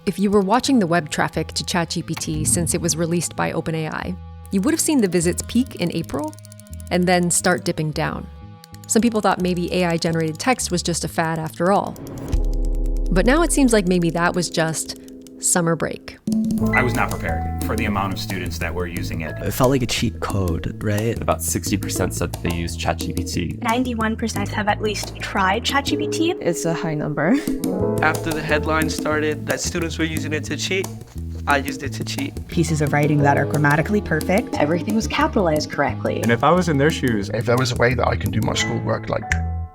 If you were watching the web traffic to ChatGPT since it was released by OpenAI, you would have seen the visits peak in April and then start dipping down. Some people thought maybe AI-generated text was just a fad after all. But now it seems like maybe that was just summer break. I was not prepared for the amount of students that were using it. It felt like a cheat code, right? About 60% said they use ChatGPT. 91% have at least tried ChatGPT. It's a high number. After the headline started that students were using it to cheat, I used it to cheat. Pieces of writing that are grammatically perfect. Everything was capitalized correctly. And if I was in their shoes, if there was a way that I can do my schoolwork like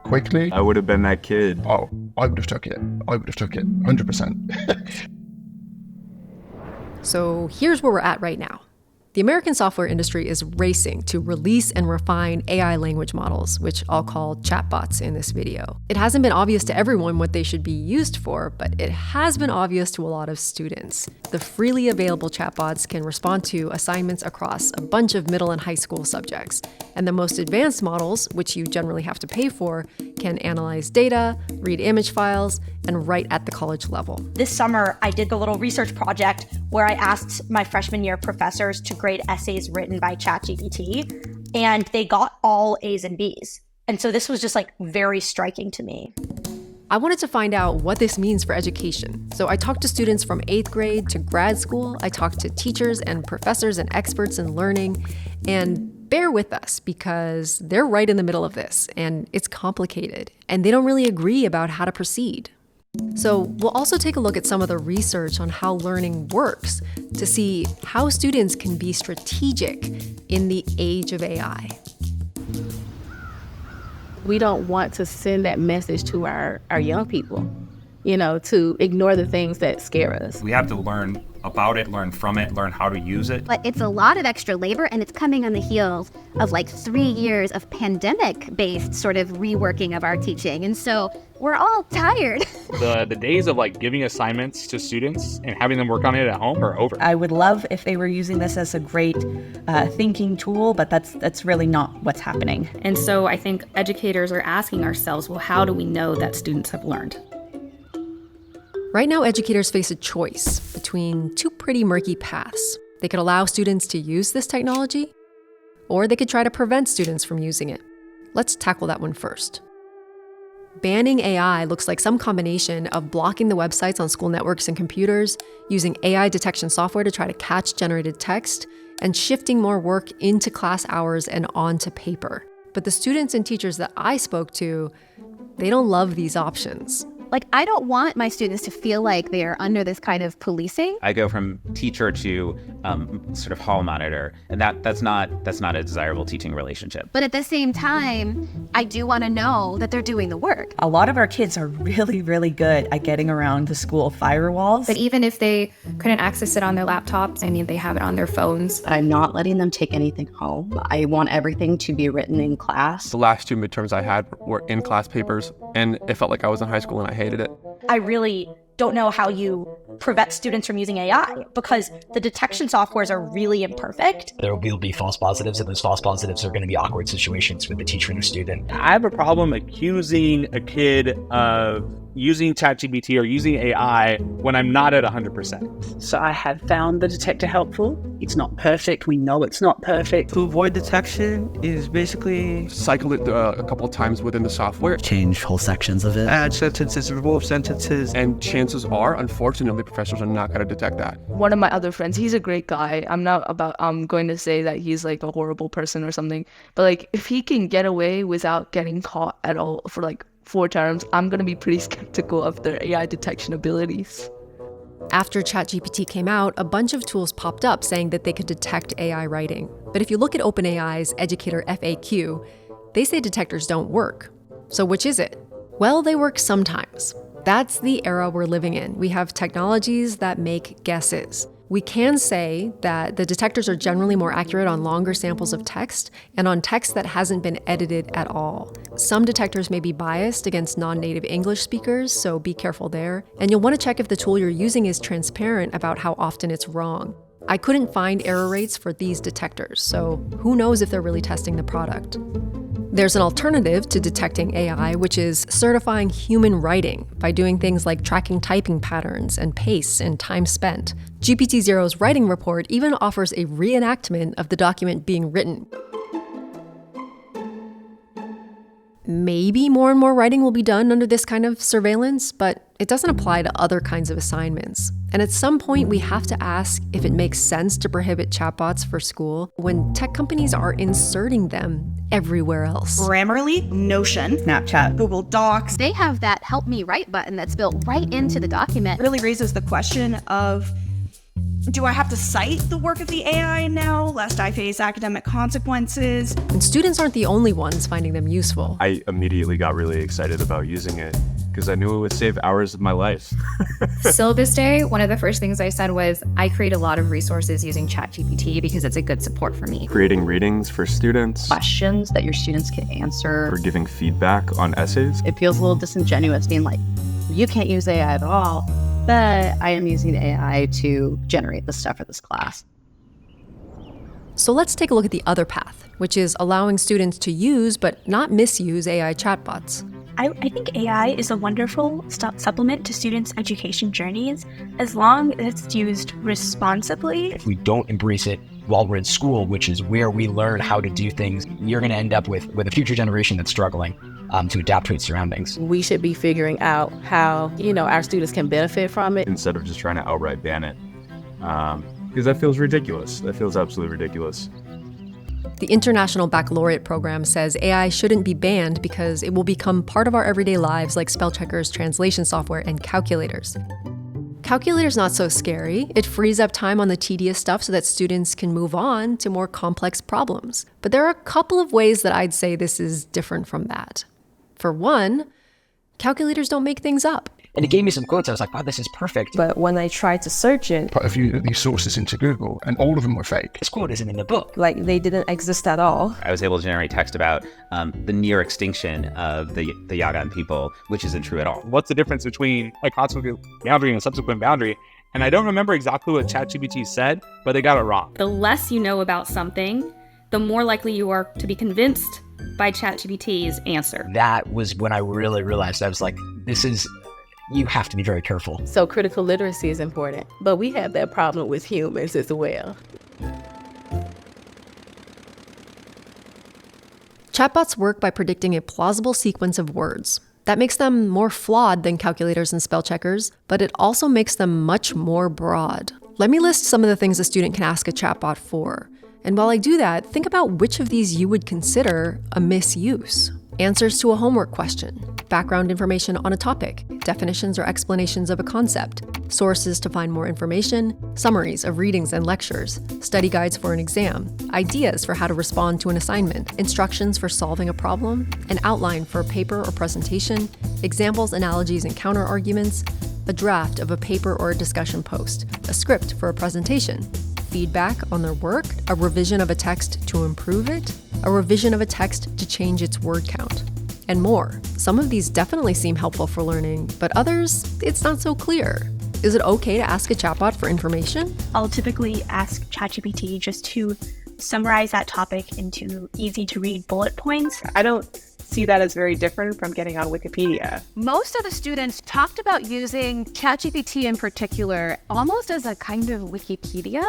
quickly, I would have been that kid. Oh, I would have took it. 100%. So here's where we're at right now. The American software industry is racing to release and refine AI language models, which I'll call chatbots in this video. It hasn't been obvious to everyone what they should be used for, but it has been obvious to a lot of students. The freely available chatbots can respond to assignments across a bunch of middle and high school subjects. And the most advanced models, which you generally have to pay for, can analyze data, read image files, and write at the college level. This summer, I did the little research project where I asked my freshman year professors to grade essays written by ChatGPT, and they got all A's and B's. And so this was just like very striking to me. I wanted to find out what this means for education. So I talked to students from 8th grade to grad school. I talked to teachers and professors and experts in learning. And bear with us because they're right in the middle of this and it's complicated and they don't really agree about how to proceed. So we'll also take a look at some of the research on how learning works to see how students can be strategic in the age of AI. We don't want to send that message to our young people, to ignore the things that scare us. We have to learn about it, learn from it, learn how to use it. But it's a lot of extra labor, and it's coming on the heels of 3 years of pandemic-based sort of reworking of our teaching. And so we're all tired. The days of giving assignments to students and having them work on it at home are over. I would love if they were using this as a great thinking tool, but that's really not what's happening. And so I think educators are asking ourselves, well, how do we know that students have learned? Right now, educators face a choice between two pretty murky paths. They could allow students to use this technology, or they could try to prevent students from using it. Let's tackle that one first. Banning AI looks like some combination of blocking the websites on school networks and computers, using AI detection software to try to catch generated text, and shifting more work into class hours and onto paper. But the students and teachers that I spoke to, they don't love these options. I don't want my students to feel like they are under this kind of policing. I go from teacher to sort of hall monitor, and that's not a desirable teaching relationship. But at the same time, I do want to know that they're doing the work. A lot of our kids are really, really good at getting around the school firewalls. But even if they couldn't access it on their laptops, they have it on their phones. I'm not letting them take anything home. I want everything to be written in class. The last 2 midterms I had were in-class papers, and it felt like I was in high school and I hated it. I really don't know how you prevent students from using AI because the detection softwares are really imperfect. There will be false positives, and those false positives are going to be awkward situations with the teacher and the student. I have a problem accusing a kid of using ChatGPT or using AI when I'm not at 100%. So I have found the detector helpful. It's not perfect. We know it's not perfect. To avoid detection is basically Cycle it a couple of times within the software. Change whole sections of it. add sentences, remove sentences. And chances are, unfortunately, professors are not going to detect that. One of my other friends, he's a great guy. I'm not going to say that he's a horrible person or something, but if he can get away without getting caught at all for 4 terms, I'm going to be pretty skeptical of their AI detection abilities. After ChatGPT came out, a bunch of tools popped up saying that they could detect AI writing. But if you look at OpenAI's educator FAQ, they say detectors don't work. So which is it? Well, they work sometimes. That's the era we're living in. We have technologies that make guesses. We can say that the detectors are generally more accurate on longer samples of text and on text that hasn't been edited at all. Some detectors may be biased against non-native English speakers, so be careful there. And you'll want to check if the tool you're using is transparent about how often it's wrong. I couldn't find error rates for these detectors, so who knows if they're really testing the product. There's an alternative to detecting AI, which is certifying human writing by doing things like tracking typing patterns and pace and time spent. GPT-0's writing report even offers a reenactment of the document being written. Maybe more and more writing will be done under this kind of surveillance, but it doesn't apply to other kinds of assignments. And at some point, we have to ask if it makes sense to prohibit chatbots for school when tech companies are inserting them everywhere else. Grammarly, Notion, Snapchat, Google Docs. They have that help me write button that's built right into the document. Really raises the question of, do I have to cite the work of the AI now, lest I face academic consequences? And students aren't the only ones finding them useful. I immediately got really excited about using it because I knew it would save hours of my life. Syllabus day, one of the first things I said was, I create a lot of resources using ChatGPT because it's a good support for me. Creating readings for students. Questions that your students can answer. For giving feedback on essays. It feels a little disingenuous being like, you can't use AI at all. But I am using AI to generate the stuff for this class. So let's take a look at the other path, which is allowing students to use but not misuse AI chatbots. I think AI is a wonderful supplement to students' education journeys as long as it's used responsibly. If we don't embrace it while we're in school, which is where we learn how to do things, you're going to end up with a future generation that's struggling to adapt to its surroundings. We should be figuring out how, our students can benefit from it. Instead of just trying to outright ban it. Because that feels ridiculous. That feels absolutely ridiculous. The International Baccalaureate program says AI shouldn't be banned because it will become part of our everyday lives like spell checkers, translation software, and calculators. Calculator's not so scary. It frees up time on the tedious stuff so that students can move on to more complex problems. But there are a couple of ways that I'd say this is different from that. For one, calculators don't make things up. And it gave me some quotes. I was like, wow, this is perfect. But when I tried to search it, put a few of these sources into Google, and all of them were fake. This quote isn't in the book. Like, they didn't exist at all. I was able to generate text about the near extinction of the Yagan people, which isn't true at all. What's the difference between a consequent boundary and a subsequent boundary? And I don't remember exactly what ChatGPT said, but they got it wrong. The less you know about something, the more likely you are to be convinced by ChatGPT's answer. That was when I really realized, I was like, you have to be very careful. So critical literacy is important, but we have that problem with humans as well. Chatbots work by predicting a plausible sequence of words. That makes them more flawed than calculators and spell checkers, but it also makes them much more broad. Let me list some of the things a student can ask a chatbot for. And while I do that, think about which of these you would consider a misuse. Answers to a homework question, background information on a topic, definitions or explanations of a concept, sources to find more information, summaries of readings and lectures, study guides for an exam, ideas for how to respond to an assignment, instructions for solving a problem, an outline for a paper or presentation, examples, analogies, and counter-arguments, a draft of a paper or a discussion post, a script for a presentation, feedback on their work, a revision of a text to improve it, a revision of a text to change its word count, and more. Some of these definitely seem helpful for learning, but others, it's not so clear. Is it okay to ask a chatbot for information? I'll typically ask ChatGPT just to summarize that topic into easy-to-read bullet points. I don't see that as very different from getting on Wikipedia. Most of the students talked about using ChatGPT in particular almost as a kind of Wikipedia.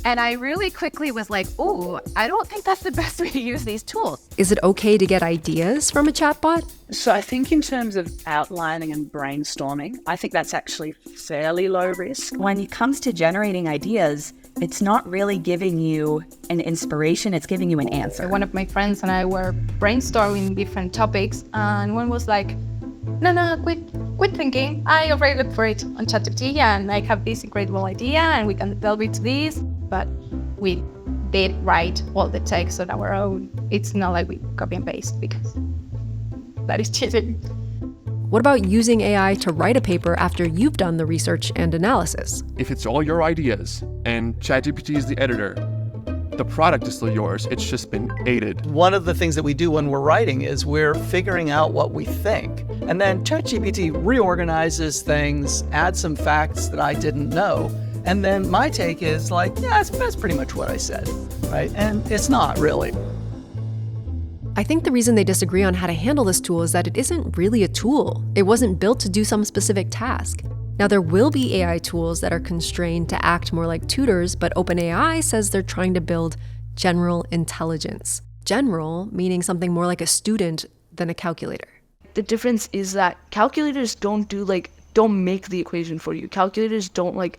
And I really quickly was like, oh, I don't think that's the best way to use these tools. Is it okay to get ideas from a chatbot? So I think in terms of outlining and brainstorming, I think that's actually fairly low risk. When it comes to generating ideas, it's not really giving you an inspiration, it's giving you an answer. One of my friends and I were brainstorming different topics, and one was like, no, quit thinking. I already looked for it on ChatGPT, and I have this incredible idea, and we can delve into this. But we did write all the text on our own. It's not like we copy and paste, because that is cheating. What about using AI to write a paper after you've done the research and analysis? If it's all your ideas and ChatGPT is the editor, the product is still yours. It's just been aided. One of the things that we do when we're writing is we're figuring out what we think. And then ChatGPT reorganizes things, adds some facts that I didn't know, And then my take is like, yeah, that's pretty much what I said, right? And it's not really. I think the reason they disagree on how to handle this tool is that it isn't really a tool. It wasn't built to do some specific task. Now, there will be AI tools that are constrained to act more like tutors, but OpenAI says they're trying to build general intelligence. General meaning something more like a student than a calculator. The difference is that calculators don't make the equation for you. Calculators don't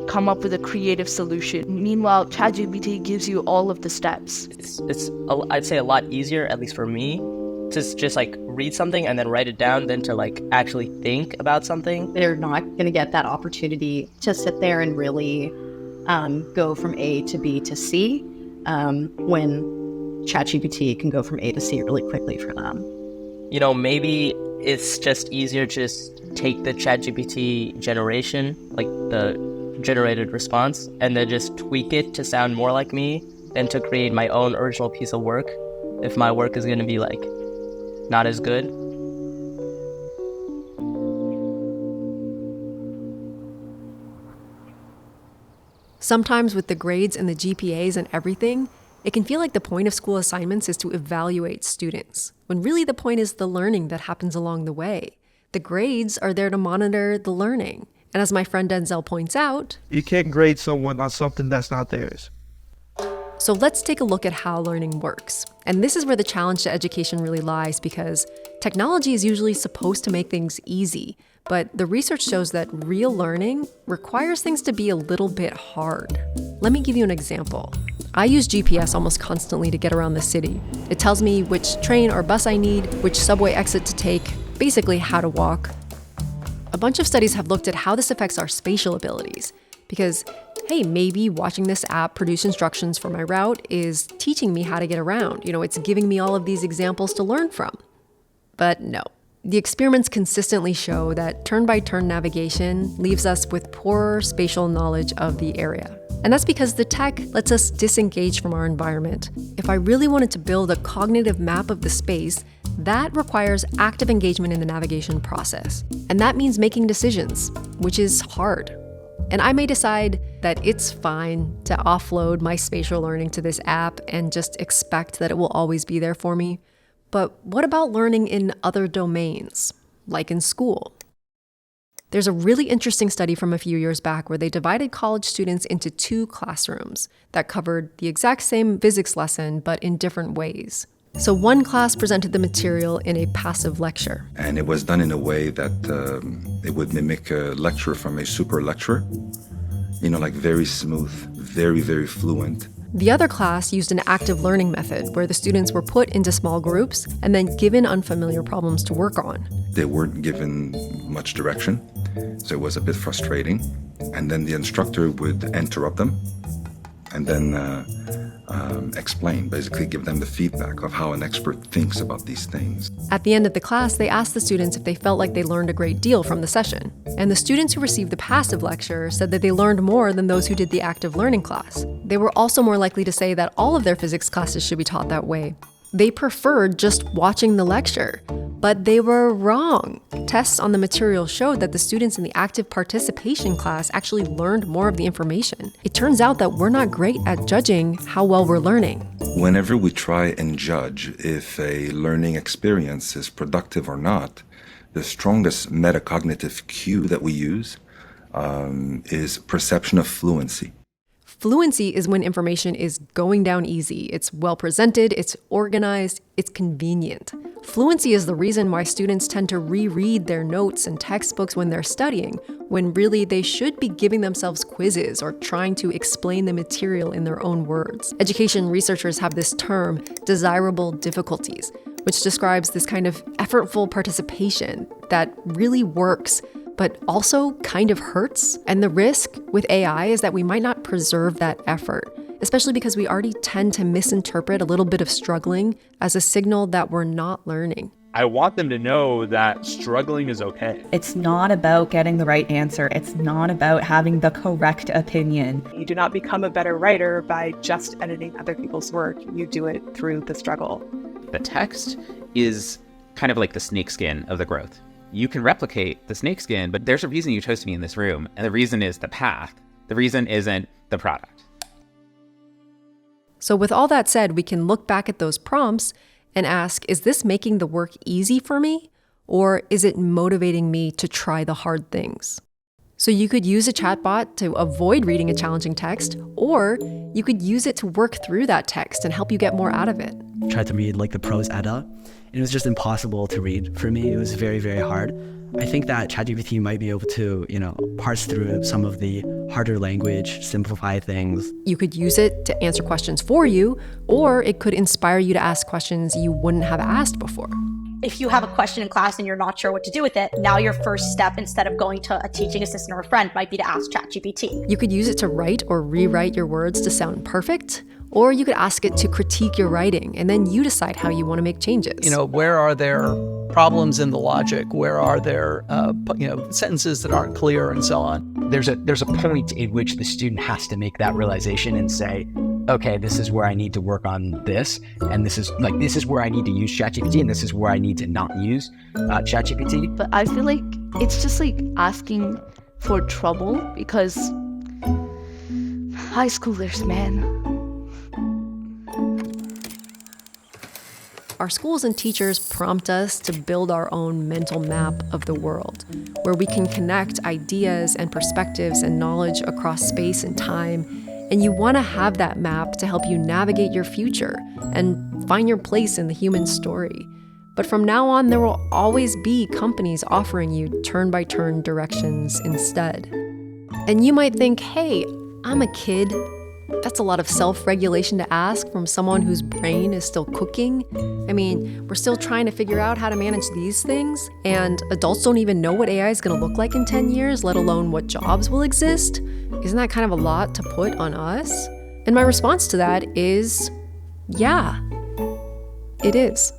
come up with a creative solution. Meanwhile, ChatGPT gives you all of the steps. It's I'd say a lot easier, at least for me, to just read something and then write it down than to actually think about something. They're not going to get that opportunity to sit there and really go from A to B to C when ChatGPT can go from A to C really quickly for them. Maybe it's just easier to just take the ChatGPT generation, the generated response, and then just tweak it to sound more like me than to create my own original piece of work if my work is going to be not as good. Sometimes with the grades and the GPAs and everything, it can feel like the point of school assignments is to evaluate students, when really the point is the learning that happens along the way. The grades are there to monitor the learning. And as my friend Denzel points out, you can't grade someone on something that's not theirs. So let's take a look at how learning works. And this is where the challenge to education really lies, because technology is usually supposed to make things easy. But the research shows that real learning requires things to be a little bit hard. Let me give you an example. I use GPS almost constantly to get around the city. It tells me which train or bus I need, which subway exit to take, basically how to walk. A bunch of studies have looked at how this affects our spatial abilities. Because, hey, maybe watching this app produce instructions for my route is teaching me how to get around. It's giving me all of these examples to learn from. But no. The experiments consistently show that turn-by-turn navigation leaves us with poorer spatial knowledge of the area. And that's because the tech lets us disengage from our environment. If I really wanted to build a cognitive map of the space, that requires active engagement in the navigation process. And that means making decisions, which is hard. And I may decide that it's fine to offload my spatial learning to this app and just expect that it will always be there for me. But what about learning in other domains, like in school? There's a really interesting study from a few years back where they divided college students into 2 classrooms that covered the exact same physics lesson, but in different ways. So one class presented the material in a passive lecture. And it was done in a way that it would mimic a lecture from a super lecturer. Very smooth, very, very fluent. The other class used an active learning method where the students were put into small groups and then given unfamiliar problems to work on. They weren't given much direction, so it was a bit frustrating. And then the instructor would interrupt them and then explain, basically give them the feedback of how an expert thinks about these things. At the end of the class, they asked the students if they felt like they learned a great deal from the session. And the students who received the passive lecture said that they learned more than those who did the active learning class. They were also more likely to say that all of their physics classes should be taught that way. They preferred just watching the lecture, but they were wrong. Tests on the material showed that the students in the active participation class actually learned more of the information. It turns out that we're not great at judging how well we're learning. Whenever we try and judge if a learning experience is productive or not, the strongest metacognitive cue that we use is perception of fluency. Fluency is when information is going down easy. It's well presented, it's organized, it's convenient. Fluency is the reason why students tend to reread their notes and textbooks when they're studying, when really they should be giving themselves quizzes or trying to explain the material in their own words. Education researchers have this term, desirable difficulties, which describes this kind of effortful participation that really works, but also kind of hurts. And the risk with AI is that we might not preserve that effort, especially because we already tend to misinterpret a little bit of struggling as a signal that we're not learning. I want them to know that struggling is okay. It's not about getting the right answer. It's not about having the correct opinion. You do not become a better writer by just editing other people's work. You do it through the struggle. The text is kind of like the snakeskin of the growth. You can replicate the snakeskin, but there's a reason you chose to be in this room, and the reason is the path. The reason isn't the product. So with all that said, we can look back at those prompts and ask, is this making the work easy for me? Or is it motivating me to try the hard things? So you could use a chatbot to avoid reading a challenging text, or you could use it to work through that text and help you get more out of it. Tried to read like the prose Edda, and it was just impossible to read for me. It was very, very hard. I think that ChatGPT might be able to, parse through some of the harder language, simplify things. You could use it to answer questions for you, or it could inspire you to ask questions you wouldn't have asked before. If you have a question in class and you're not sure what to do with it, now your first step, instead of going to a teaching assistant or a friend, might be to ask ChatGPT. You could use it to write or rewrite your words to sound perfect, or you could ask it to critique your writing, and then you decide how you want to make changes. Where are there problems in the logic? Where are there, sentences that aren't clear and so on? There's a point in which the student has to make that realization and say, okay, this is where I need to work on this, and this is where I need to use ChatGPT, and this is where I need to not use ChatGPT. But I feel like it's just like asking for trouble, because high schoolers, man. Our schools and teachers prompt us to build our own mental map of the world, where we can connect ideas and perspectives and knowledge across space and time. And you want to have that map to help you navigate your future and find your place in the human story. But from now on, there will always be companies offering you turn-by-turn directions instead. And you might think, hey, I'm a kid. That's a lot of self-regulation to ask from someone whose brain is still cooking. I mean, we're still trying to figure out how to manage these things, and adults don't even know what AI is going to look like in 10 years, let alone what jobs will exist. Isn't that kind of a lot to put on us? And my response to that is, yeah, it is.